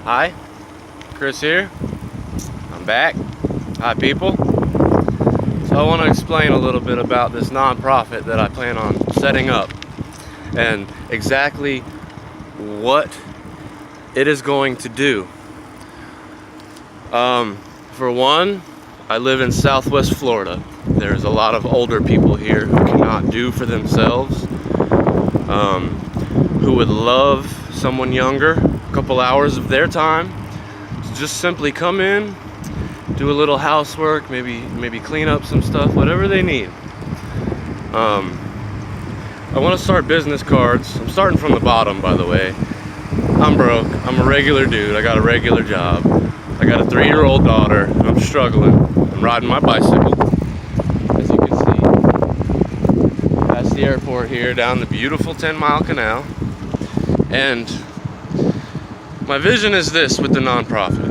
Hi, Chris here. I'm back. Hi, people. So I want to explain a little bit about this nonprofit that I plan on setting up and exactly what it is going to do. For one, I live in Southwest Florida. There's a lot of older people here who cannot do for themselves, who would love someone younger, a couple hours of their time, to just simply come in, do a little housework, maybe clean up some stuff, whatever they need. I want to start business cards. I'm starting from the bottom, by the way. I'm broke. I'm a regular dude. I got a regular job. I got a 3-year-old daughter. I'm struggling. I'm riding my bicycle, as you can see. Past the airport here, down the beautiful 10-mile canal. And my vision is this with the nonprofit.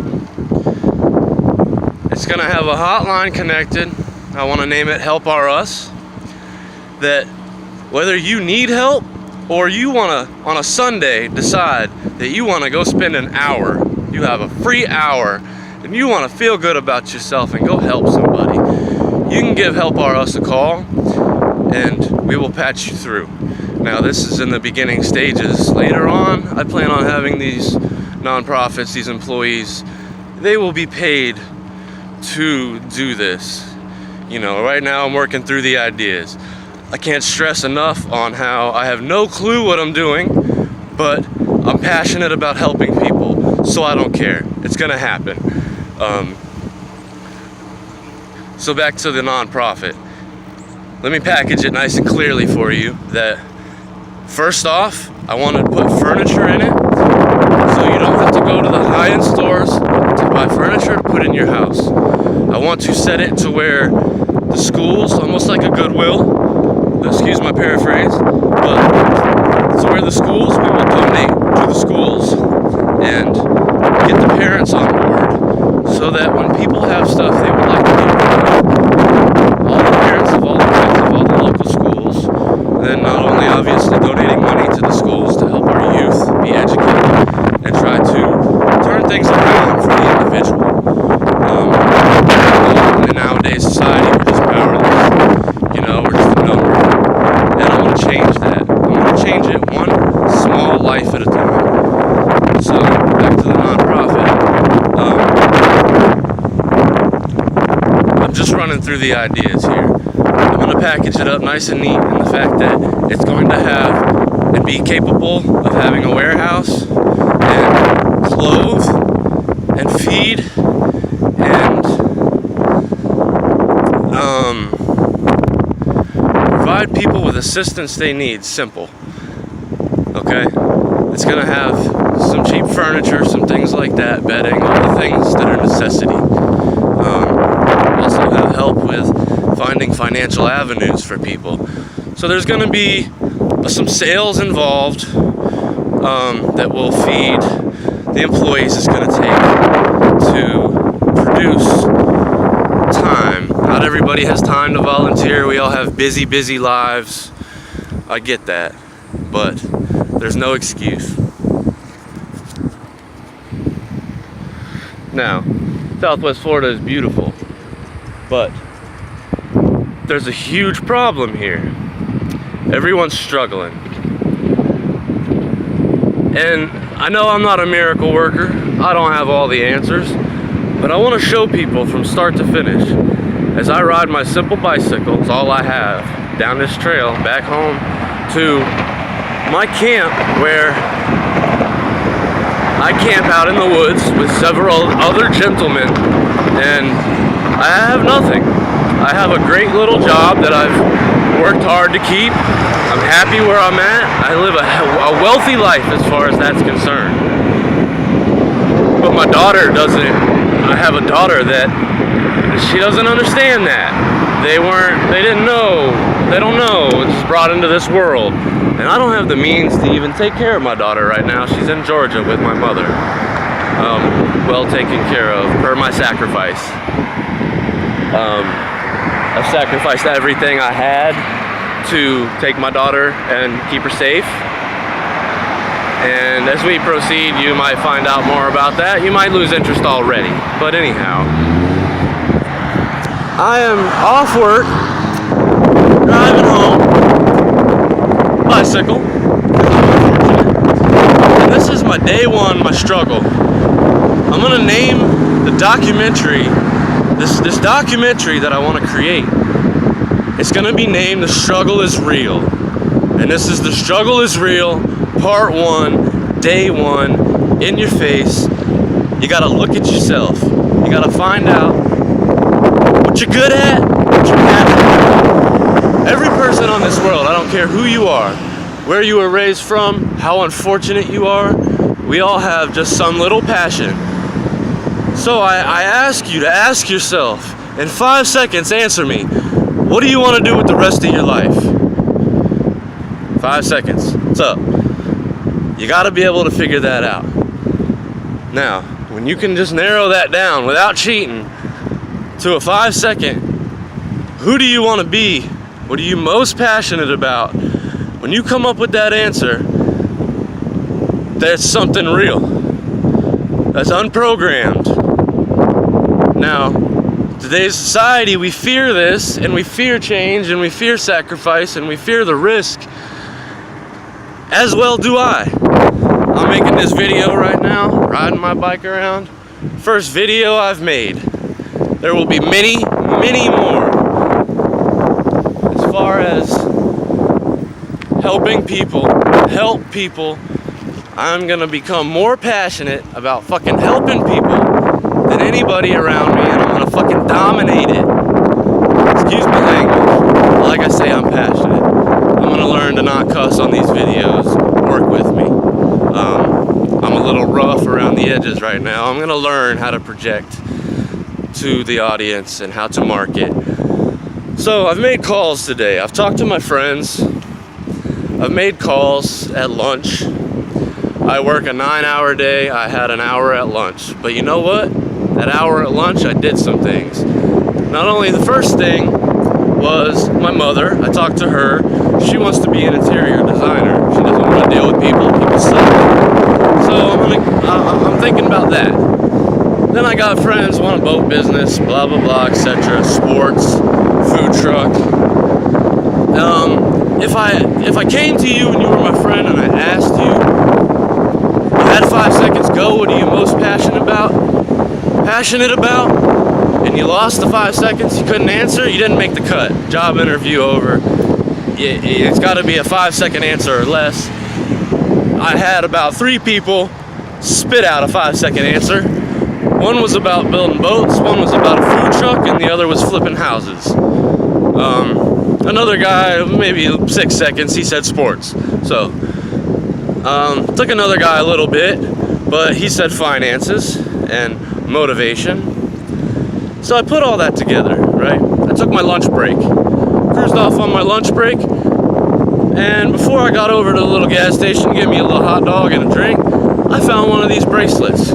It's going to have a hotline connected. I want to name it Help Our Us. That whether you need help or you want to, on a Sunday, decide that you want to go spend an hour, you have a free hour, and you want to feel good about yourself and go help somebody, you can give Help Our Us a call, and we will patch you through. Now, this is in the beginning stages. Later on, I plan on having these nonprofits, these employees, they will be paid to do this. You know, right now I'm working through the ideas. I can't stress enough on how I have no clue what I'm doing, but I'm passionate about helping people, so I don't care. It's gonna happen. So back to the nonprofit. Let me package it nice and clearly for you that first off, I want to put furniture in it, so you don't have to go to the high-end stores to buy furniture to put in your house. I want to set it to where the schools, almost like a Goodwill, excuse my paraphrase, but to where the schools, we will donate to the schools and get the parents on board so that when people have stuff they would like to get rid of, all the parents of all the kids of all the local schools, then not only obviously donating money to the schools to help our youth be educated and try to turn things around for the individual. In nowadays society, we're just powerless. You know, we're just a number. And I want to change that. I want to change it one small life at a time. So, back to the nonprofit. I'm just running through the ideas here. I'm going to package it up nice and neat in the fact that it's going to have and be capable of having a warehouse and clothe and feed and provide people with assistance they need. Simple. Okay? It's gonna have some cheap furniture, some things like that, bedding, all the things that are necessity. Also have help with finding financial avenues for people. So there's gonna be some sales involved that will feed the employees. It's gonna take to produce time. Not everybody has time to volunteer. We all have busy lives. I get that, but there's no excuse. Now, Southwest Florida is beautiful, but there's a huge problem here. Everyone's struggling. And I know I'm not a miracle worker. I don't have all the answers, but I want to show people from start to finish. As I ride my simple bicycle, it's all I have, down this trail, back home to my camp where I camp out in the woods with several other gentlemen, and I have nothing. I have a great little job that I've worked hard to keep. I'm happy where I'm at. I live a wealthy life as far as that's concerned. But my daughter doesn't. I have a daughter that she doesn't understand that. They didn't know. They don't know. It's brought into this world. And I don't have the means to even take care of my daughter right now. She's in Georgia with my mother. Well taken care of, per my sacrifice. I've sacrificed everything I had to take my daughter and keep her safe. And as we proceed, you might find out more about that. You might lose interest already. But anyhow, I am off work, driving home, bicycle. And this is my day one, my struggle. I'm gonna name the documentary, this documentary that I want to create. It's gonna be named The Struggle Is Real. And this is The Struggle Is Real, part 1, day 1, in your face. You gotta look at yourself. You gotta find out what you're good at, what you're passionate at. Every person on this world, I don't care who you are, where you were raised from, how unfortunate you are, we all have just some little passion. So I ask you to ask yourself, in 5 seconds, answer me, what do you want to do with the rest of your life? 5 seconds. What's up? You got to be able to figure that out. Now, when you can just narrow that down without cheating to a 5 second, who do you want to be? What are you most passionate about? When you come up with that answer, there's something real. That's unprogrammed. Now, today's society, we fear this, and we fear change, and we fear sacrifice, and we fear the risk. As well do I. I'm making this video right now, riding my bike around. First video I've made. There will be many, many more. As far as helping people, help people, I'm gonna become more passionate about fucking helping people than anybody around me, and I'm gonna fucking dominate it. Excuse my language. Like I say, I'm passionate. I'm gonna learn to not cuss on these videos. Work with me. I'm a little rough around the edges right now. I'm gonna learn how to project to the audience and how to market. So I've made calls today. I've talked to my friends. I've made calls at lunch. I work a 9-hour day. I had an hour at lunch. But you know what? That hour at lunch, I did some things. Not only the first thing was my mother. I talked to her. She wants to be an interior designer. She doesn't want to deal with people. People suck. So I'm thinking about that. Then I got friends, want a boat business, blah, blah, blah, etc. Sports, food truck. If I came to you and you were my friend and I asked you, you had 5 seconds, go, what are you most passionate about? And you lost the 5 seconds, you couldn't answer, you didn't make the cut. Job interview over. It's got to be a 5 second answer or less. I had about 3 people spit out a 5 second answer. One was about building boats, one was about a food truck, and the other was flipping houses. Another guy, maybe 6 seconds, he said sports. So, took another guy a little bit, but he said finances and motivation. So I put all that together, right? I took my lunch break, cruised off on my lunch break, and before I got over to the little gas station to get me a little hot dog and a drink, I found one of these bracelets.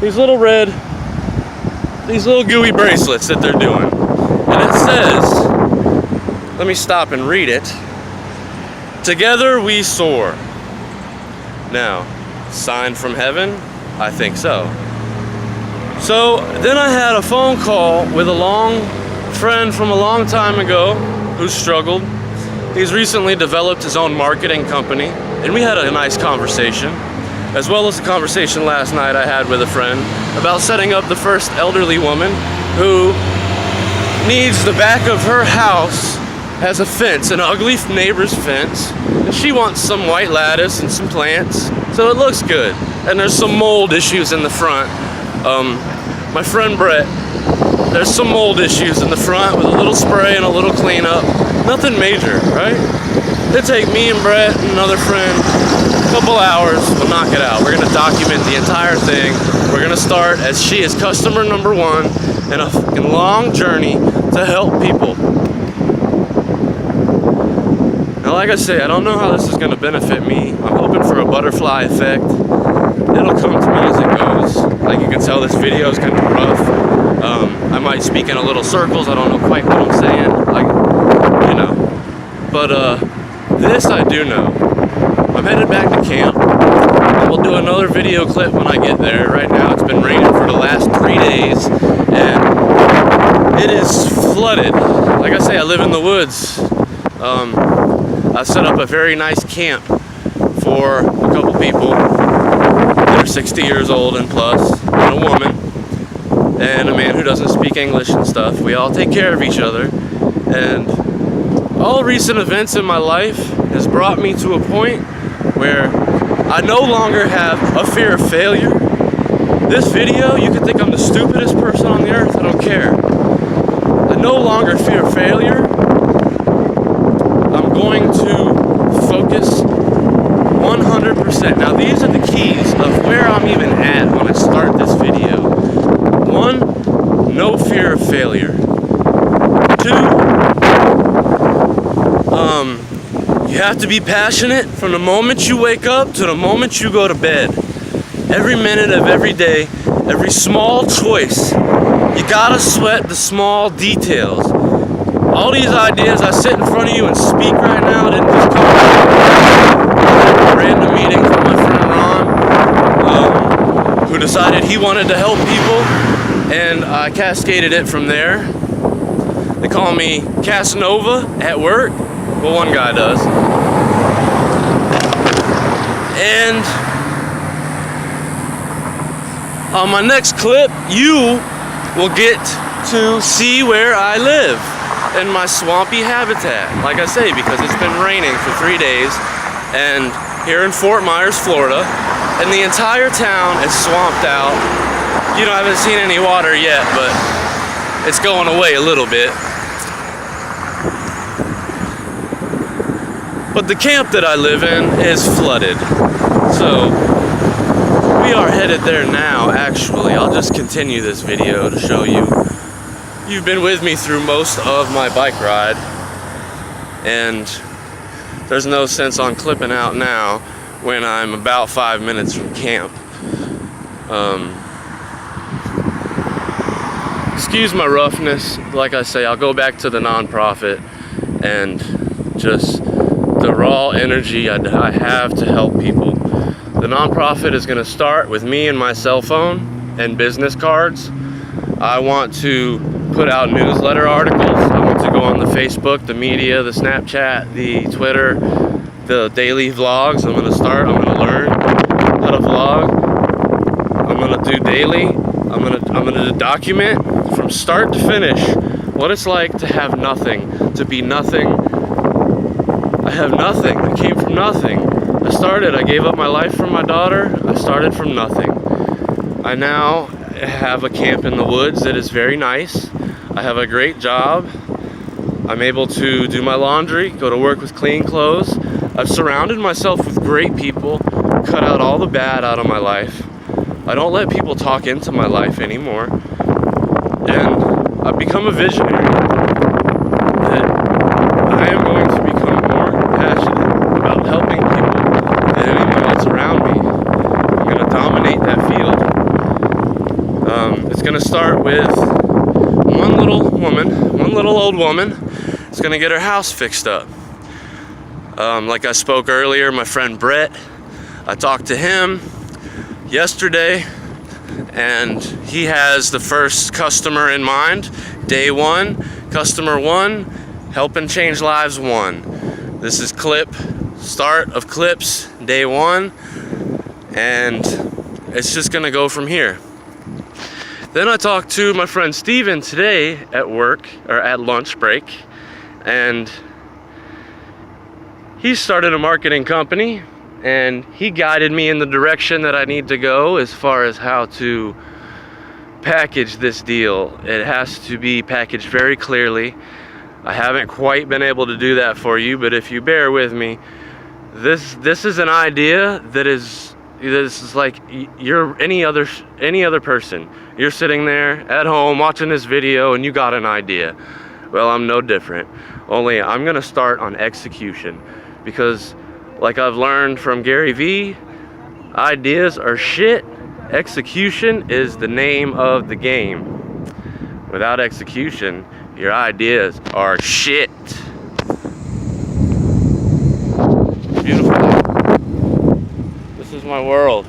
These little gooey bracelets that they're doing. And it says, let me stop and read it. Together we soar. Now, sign from heaven? I think so. So then I had a phone call with a friend from a long time ago who struggled. He's recently developed his own marketing company, and we had a nice conversation, as well as the conversation last night I had with a friend about setting up the first elderly woman who needs the back of her house as a fence, an ugly neighbor's fence, and she wants some white lattice and some plants, so it looks good. And there's some mold issues in the front. My friend Brett, there's some mold issues in the front with a little spray and a little cleanup. Nothing major, right? It'd take me and Brett and another friend a couple hours. We'll knock it out. We're gonna document the entire thing. We're gonna start as she is customer number 1 in a fucking long journey to help people. Now, like I say, I don't know how this is gonna benefit me. I'm hoping for a butterfly effect. It'll come to me as it goes. Like you can tell, this video is kind of rough. I might speak in a little circles. I don't know quite what I'm saying. But this I do know. I'm headed back to camp. And we'll do another video clip when I get there. Right now it's been raining for the last 3 days and it is flooded. Like I say, I live in the woods. I set up a very nice camp for a couple people that are 60 years old and plus, and a woman, and a man who doesn't speak English and stuff. We all take care of each other, and all recent events in my life has brought me to a point where I no longer have a fear of failure. This video, you can think I'm the stupidest person on the earth, I don't care. I no longer fear failure. I'm going to focus 100%. Now these are the keys of where I'm even at when I start this video. 1, no fear of failure. 2, you have to be passionate from the moment you wake up to the moment you go to bed. Every minute of every day, every small choice, you gotta sweat the small details. All these ideas I sit in front of you and speak right now didn't just come from a random meeting from my friend Ron, who decided he wanted to help people, and I cascaded it from there. They call me Casanova at work. Well, one guy does. And on my next clip, you will get to see where I live in my swampy habitat. Like I say, because it's been raining for 3 days, and here in Fort Myers, Florida, and the entire town is swamped out. You know, I haven't seen any water yet, but it's going away a little bit. But the camp that I live in is flooded. So we are headed there now, actually. I'll just continue this video to show you. You've been with me through most of my bike ride, and there's no sense on clipping out now when I'm about 5 minutes from camp. Excuse my roughness. Like I say, I'll go back to the nonprofit and just the raw energy I have to help people. The nonprofit is going to start with me and my cell phone and business cards. I want to put out newsletter articles. I want to go on the Facebook, the media, the Snapchat, the Twitter, the daily vlogs. I'm going to learn how to vlog. I'm going to do daily. I'm going to document from start to finish what it's like to have nothing, to be nothing. I have nothing. I came from nothing. I gave up my life for my daughter. I started from nothing. I now have a camp in the woods that is very nice. I have a great job. I'm able to do my laundry, go to work with clean clothes. I've surrounded myself with great people, cut out all the bad out of my life. I don't let people talk into my life anymore. And I've become a visionary that I am going to become more passionate about helping people than anyone else around me. I'm going to dominate that field. It's going to start with one little old woman is going to get her house fixed up. Like I spoke earlier, my friend Brett, I talked to him yesterday, and he has the first customer in mind. Day 1, customer 1, helping change lives 1. This is start of clips, day 1, and it's just going to go from here. Then I talked to my friend Steven today at work, or at lunch break, and he started a marketing company, and he guided me in the direction that I need to go as far as how to package this deal. It has to be packaged very clearly. I haven't quite been able to do that for you, but if you bear with me, this is an idea that is like you're any other person. You're sitting there at home watching this video and you got an idea. Well, I'm no different. Only I'm gonna start on execution, because like I've learned from Gary Vee, ideas are shit. Execution is the name of the game. Without execution, your ideas are shit. Beautiful. This my world.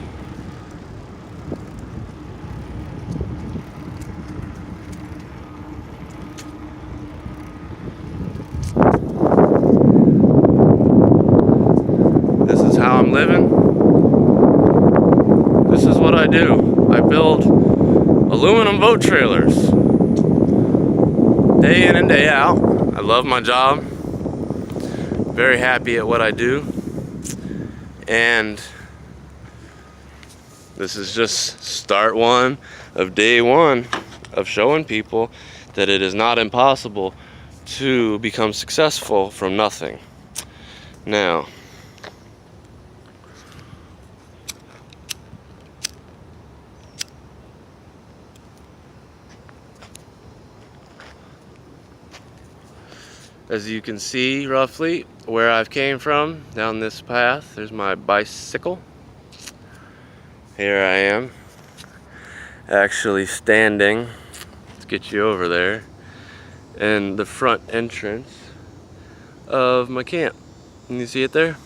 This is how I'm living. This is what I do. I build aluminum boat trailers. Day in and day out. I love my job. Very happy at what I do. And this is just start one of day one of showing people that it is not impossible to become successful from nothing. Now, as you can see roughly where I've came from down this path, there's my bicycle. Here I am, actually standing, let's get you over there, in the front entrance of my camp. Can you see it there?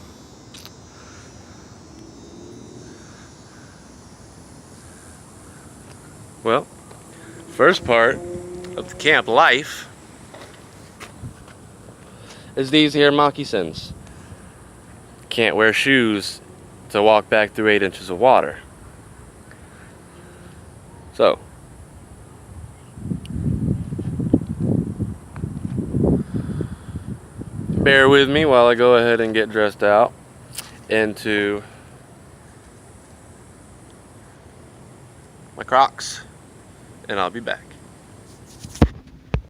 Well, first part of the camp life is these here moccasins. Can't wear shoes to walk back through 8 inches of water. So, bear with me while I go ahead and get dressed out into my Crocs, and I'll be back.